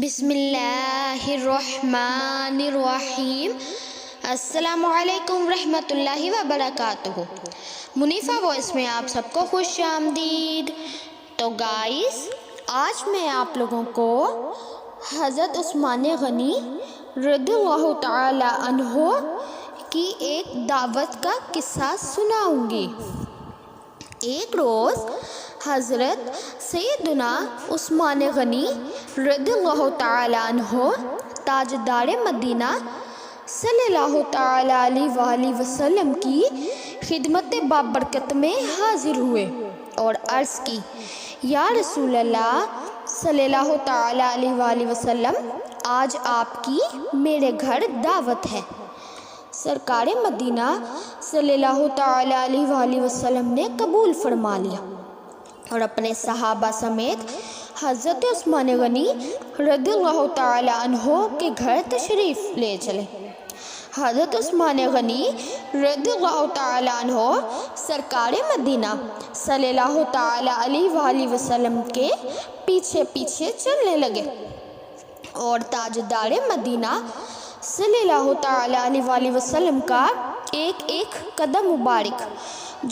بسم اللہ الرحمن الرحیم۔ السلام علیکم ورحمۃ اللہ وبرکاتہ۔ منیفہ وائس میں آپ سب کو خوش آمدید۔ تو گائز، آج میں آپ لوگوں کو حضرت عثمان غنی رضی اللہ تعالی عنہ کی ایک دعوت کا قصہ سناؤں گی۔ ایک روز حضرت سیدنا عثمان غنی رضی اللہ تعالی عنہ تاجدار مدینہ صلی اللہ تعالی علیہ وآلہ وسلم کی خدمت بابرکت میں حاضر ہوئے اور عرض کی، یا رسول اللہ صلی اللہ تعالی علیہ وآلہ وسلم، آج آپ کی میرے گھر دعوت ہے۔ سرکار مدینہ صلی اللہ تعالی علیہ وآلہ وسلم نے قبول فرما لیا اور اپنے صحابہ سمیت حضرت عثمان غنی رضی اللہ تعالی عنہ کے گھر تشریف لے چلے۔ حضرت عثمان غنی رضی اللہ تعالی عنہ سرکار مدینہ صلی اللہ تعالی علیہ وآلہ وسلم کے پیچھے پیچھے چلنے لگے اور تاجدار مدینہ صلی اللہ تعالی علیہ وآلہ وسلم کا ایک ایک قدم مبارک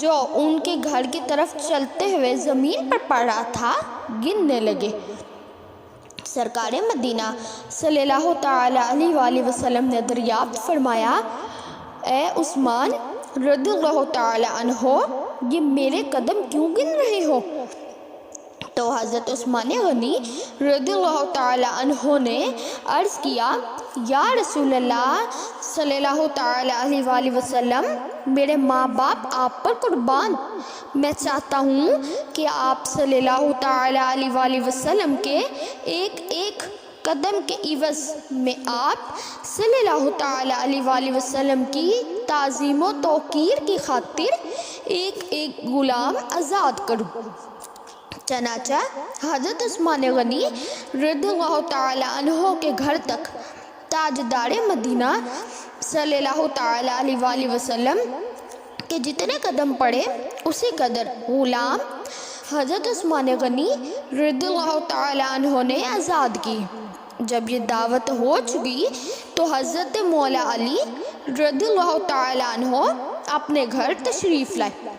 جو ان کے گھر کی طرف چلتے ہوئے زمین پر پڑ رہا تھا گننے لگے۔ سرکار مدینہ صلی اللہ تعالی علیہ وآلہ وسلم نے دریافت فرمایا، اے عثمان رضی اللہ تعالی عنہ، یہ میرے قدم کیوں گن رہے ہو؟ تو حضرت عثمان غنی رضی اللہ تعالی عنہ نے عرض کیا، یا رسول اللہ صلی اللہ تعالی علیہ وآلہ وسلم، میرے ماں باپ آپ پر قربان، میں چاہتا ہوں کہ آپ صلی اللہ تعالی علیہ وآلہ وسلم کے ایک ایک قدم کے عوض میں آپ صلی اللہ تعالی علیہ وآلہ وسلم کی تعظیم و توقیر کی خاطر ایک ایک غلام آزاد کروں۔ چنانچہ حضرت عثمان غنی رضی اللہ تعالی عنہ کے گھر تک تاجدار مدینہ صلی اللہ تعالی علیہ وآلہ وسلم کے جتنے قدم پڑے اسی قدر غلام حضرت عثمان غنی رضی اللہ تعالی عنہ نے آزاد کی۔ جب یہ دعوت ہو چکی تو حضرت مولا علی رضی اللہ تعالی عنہ اپنے گھر تشریف لائے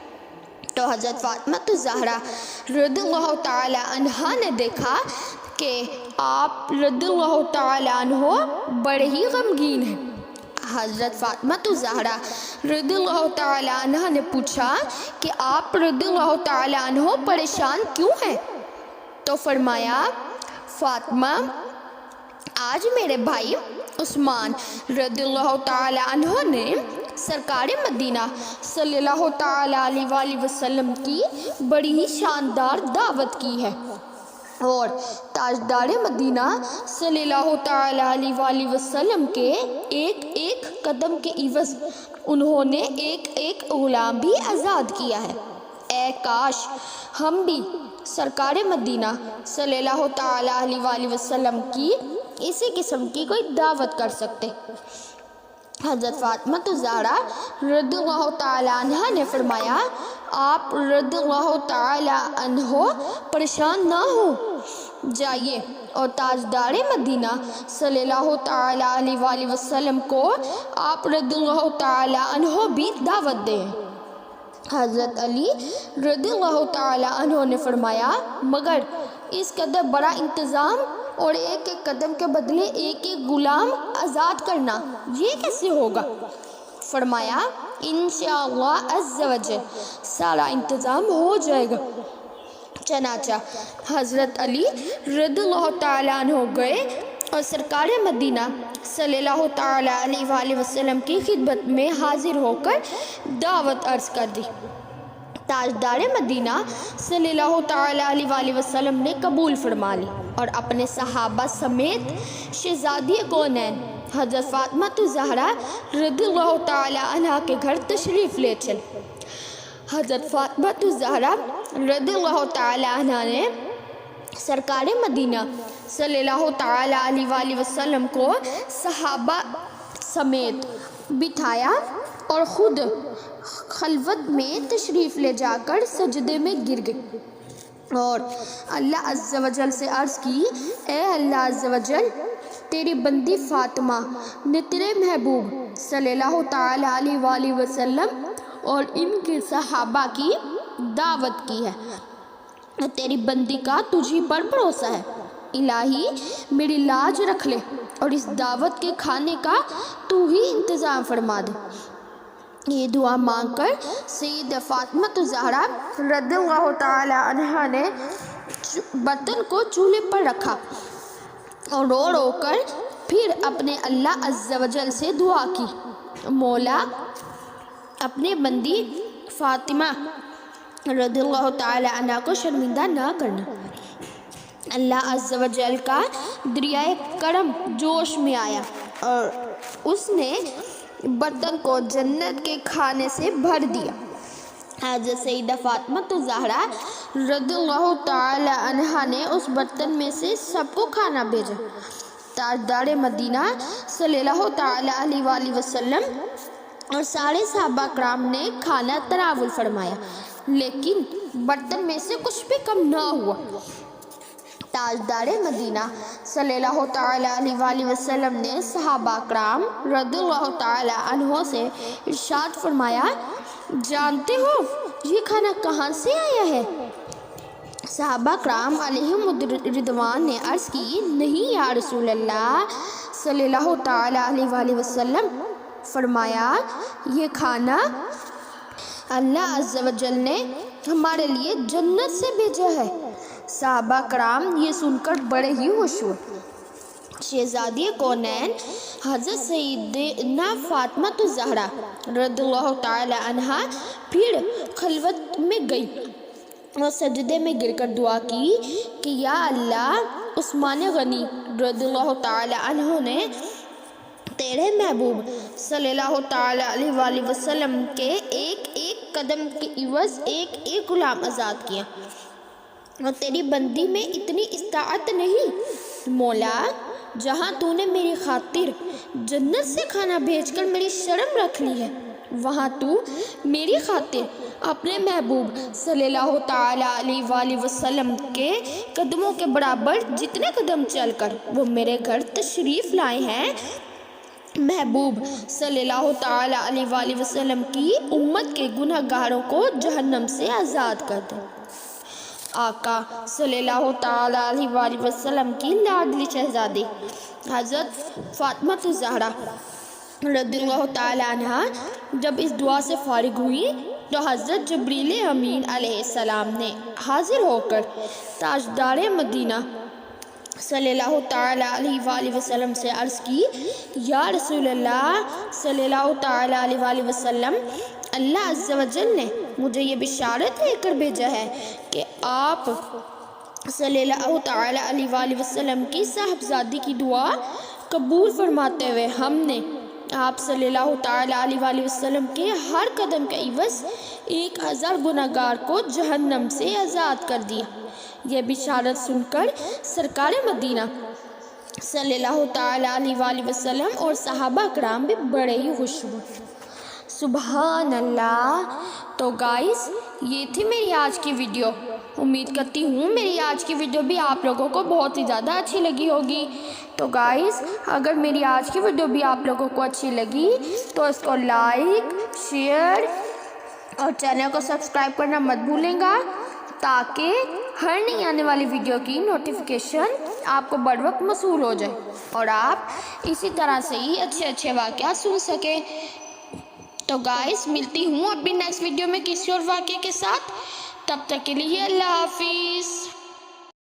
تو حضرت فاطمہ الزہرا رضی اللہ تعالی عنہا نے دیکھا کہ آپ رضی اللہ تعالی عنہ بڑے ہی غمگین ہیں۔ حضرت فاطمہ الزہرا رضی اللہ تعالی عنہا نے پوچھا کہ آپ رضی اللہ تعالی عنہ پریشان کیوں ہیں؟ تو فرمایا، فاطمہ، آج میرے بھائی عثمان رضی اللہ تعالی عنہ نے سرکار مدینہ صلی اللہ تعالی علیہ وآلہ وسلم کی بڑی ہی شاندار دعوت کی ہے اور تاجدار مدینہ صلی اللہ تعالی علیہ وآلہ وسلم کے ایک ایک قدم کے عوض انہوں نے ایک ایک غلام بھی آزاد کیا ہے۔ اے کاش ہم بھی سرکار مدینہ صلی اللہ تعالی علیہ وآلہ وسلم کی اسی قسم کی کوئی دعوت کر سکتے۔ حضرت فاطمہ الزہرا رضی اللہ تعالی عنہ نے فرمایا، آپ رضی اللہ تعالی عنہ پریشان نہ ہو، جائیے اور تاجدار مدینہ صلی اللہ تعالی علیہ وآلہ وسلم کو آپ رضی اللہ تعالی عنہ بھی دعوت دیں۔ حضرت علی رضی اللہ تعالی عنہ نے فرمایا، مگر اس قدر بڑا انتظام اور ایک ایک قدم کے بدلے ایک ایک غلام آزاد کرنا، یہ کیسے ہوگا؟ فرمایا، انشاءاللہ عز و جل سارا انتظام ہو جائے گا۔ چنانچہ حضرت علی رضی اللہ تعالی عنہ گئے اور سرکار مدینہ صلی اللہ تعالی علیہ وآلہ وسلم کی خدمت میں حاضر ہو کر دعوت عرض کر دی۔ تاجدار مدینہ صلی اللہ تعالی علیہ وآلہ وسلم نے قبول فرما لی اور اپنے صحابہ سمیت شہزادی کونین حضرت فاطمہ الزہرا رضی اللہ تعالی عنہ کے گھر تشریف لے چلے۔ حضرت فاطمہ الزہرا رضی اللہ تعالی عنہ نے سرکار مدینہ صلی اللہ تعالی علیہ وآلہ وسلم کو صحابہ سمیت بٹھایا اور خود خلوت میں تشریف لے جا کر سجدے میں گر گئی اور اللہ عز و جل سے عرض کی، اے اللہ عز و جل، تیری بندی فاطمہ نے تیرے محبوب صلی اللہ تعالیٰ علیہ وآلہ وسلم اور ان کے صحابہ کی دعوت کی ہے، تیری بندی کا تجھی پر بھروسہ ہے، الہی میری لاج رکھ لے اور اس دعوت کے کھانے کا تو ہی انتظام فرما دے۔ یہ دعا مانگ کر سید فاطمہ الزہرا رضی اللہ تعالی عنہا نے برتن کو چولہے پر رکھا اور رو رو کر پھر اپنے اللہ عز و جل سے دعا کی، مولا اپنے بندی فاطمہ رضی اللہ تعالی عنہ کو شرمندہ نہ کرنا۔ اللہ عز و جل کا دریائے کرم جوش میں آیا اور اس نے برتن کو جنت کے کھانے سے بھر دیا۔ حضرت سیدہ فاطمہ الزہرا رضی اللہ تعالی عنہا نے اس برتن میں سے سب کو کھانا بھیجا۔ تاجدار مدینہ صلی اللہ تعالی علیہ وآلہ وسلم اور سارے صحابہ کرام نے کھانا تناول فرمایا، لیکن برتن میں سے کچھ بھی کم نہ ہوا۔ تاجدار مدینہ صلی اللہ تعالی علیہ وآلہ وسلم نے صحابہ کرام رضی اللہ تعالی عنہ سے ارشاد فرمایا، جانتے ہو یہ کھانا کہاں سے آیا ہے؟ صحابہ کرام علیہم رضوان نے عرض کی، نہیں یا رسول اللہ صلی اللہ تعالی علیہ وآلہ وسلم۔ فرمایا، یہ کھانا اللہ عز و جل نے ہمارے لیے جنت سے بھیجا ہے۔ صحابہ کرام یہ سن کر بڑے ہی خوش ہوئے۔ شہزادی کونین حضرت سیدنا فاطمہ الزہرا رضی اللہ تعالی عنہا پھر خلوت میں گئی اور سجدے میں گر کر دعا کی کہ یا اللہ، عثمان غنی رضی اللہ تعالی عنہ نے تیرے محبوب صلی اللہ تعالی علیہ وآلہ وسلم کے ایک ایک قدم کے عوض ایک ایک غلام آزاد کیا، اور تیری بندی میں اتنی استطاعت نہیں۔ مولا، جہاں تو نے میری خاطر جنت سے کھانا بھیج کر میری شرم رکھ لی ہے، وہاں تو میری خاطر اپنے محبوب صلی اللہ تعالی علیہ وآلہ وسلم کے قدموں کے برابر جتنے قدم چل کر وہ میرے گھر تشریف لائے ہیں، محبوب صلی اللہ تعالی علیہ وآلہ وسلم کی امت کے گناہ گاروں کو جہنم سے آزاد کر دے۔ آقا صلی اللہ تعالی علیہ وآلہ وسلم کی لاڈلی شہزادی حضرت فاطمہ الزہرا رضی اللہ تعالی عنہا جب اس دعا سے فارغ ہوئی تو حضرت جبریل امین علیہ السلام نے حاضر ہو کر تاجدار مدینہ صلی اللہ تعالی علیہ وآلہ وسلم سے عرض کی، یا رسول اللہ صلی اللہ تعالی علیہ وآلہ وسلم، اللہ عز و جل نے مجھے یہ بشارت دے کر بھیجا ہے کہ آپ صلی اللہ تعالی علیہ وآلہ وسلم کی صاحبزادی کی دعا قبول فرماتے ہوئے ہم نے آپ صلی اللہ تعالی علیہ وآلہ وسلم کے ہر قدم کے عوض 1000 گناہگار کو جہنم سے آزاد کر دیا۔ یہ بشارت سن کر سرکار مدینہ صلی اللہ تعالی علیہ وآلہ وسلم اور صحابہ کرام بھی بڑے ہی خوش ہوئے۔ سبحان اللہ۔ تو گائز، یہ تھی میری آج کی ویڈیو۔ امید کرتی ہوں میری آج کی ویڈیو بھی آپ لوگوں کو بہت ہی زیادہ اچھی لگی ہوگی۔ تو گائز، اگر میری آج کی ویڈیو بھی آپ لوگوں کو اچھی لگی تو اس کو لائک، شیئر اور چینل کو سبسکرائب کرنا مت بھولیں گا، تاکہ ہر نئی آنے والی ویڈیو کی نوٹیفیکیشن آپ کو بر وقت موصول ہو جائے اور آپ اسی طرح سے ہی اچھے واقعات سن سکیں۔ تو گائز، ملتی ہوں ابھی نیکسٹ ویڈیو میں کسی اور واقعے کے ساتھ۔ تب تک کے لیے اللہ حافظ۔